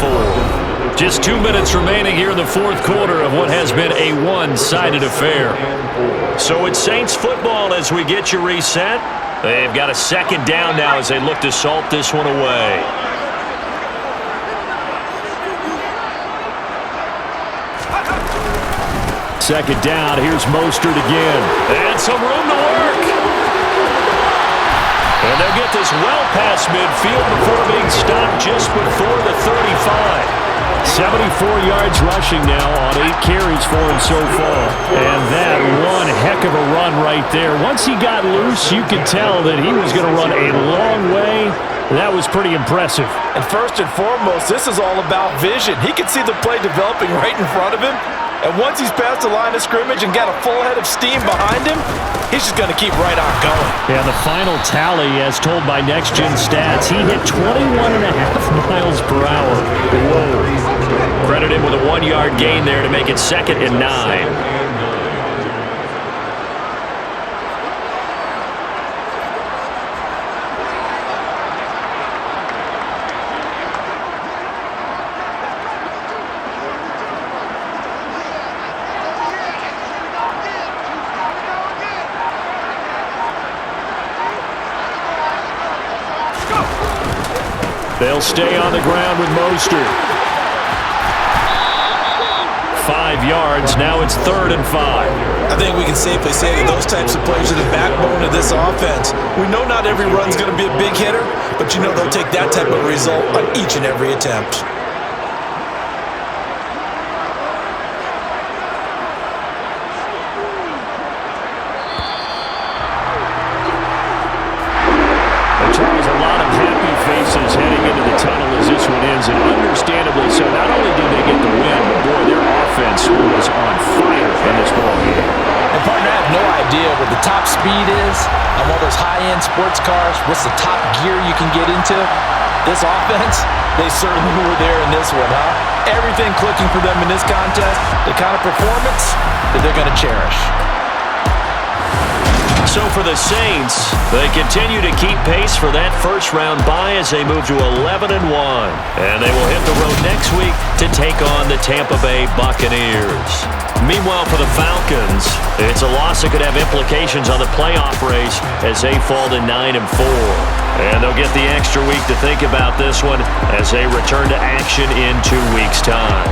4. Just 2 minutes remaining here in the 4th quarter of what has been a one-sided affair. So it's Saints football as we get you reset. They've got a 2nd down now as they look to salt this one away. Second down, here's Mostert again. And some room to work. And they'll get this well past midfield before being stopped just before the 35. 74 yards rushing now on 8 carries for him so far. And that one heck of a run right there. Once he got loose, you could tell that he was going to run a long way. That was pretty impressive. And first and foremost, this is all about vision. He can see the play developing right in front of him. And once he's past the line of scrimmage and got a full head of steam behind him, he's just going to keep right on going. Yeah, the final tally, as told by Next Gen Stats, he hit 21.5 miles per hour. Whoa. Credit him with a 1-yard gain there to make it 2nd and 9. They'll stay on the ground with Mostert. 5 yards. Now it's 3rd and 5. I think we can safely say that those types of plays are the backbone of this offense. We know not every run's going to be a big hitter, but you know they'll take that type of result on each and every attempt. Heading into the tunnel as this one ends, and understandably so. Not only did they get the win, but boy, their offense was on fire in this ball game. And partner, I have no idea what the top speed is on all those high-end sports cars. What's the top gear you can get into? This offense, they certainly were there in this one, huh? Everything clicking for them in this contest, the kind of performance that they're going to cherish. So for the Saints, they continue to keep pace for that first-round bye as they move to 11-1. And they will hit the road next week to take on the Tampa Bay Buccaneers. Meanwhile, for the Falcons, it's a loss that could have implications on the playoff race as they fall to 9-4. And they'll get the extra week to think about this one as they return to action in 2 weeks' time.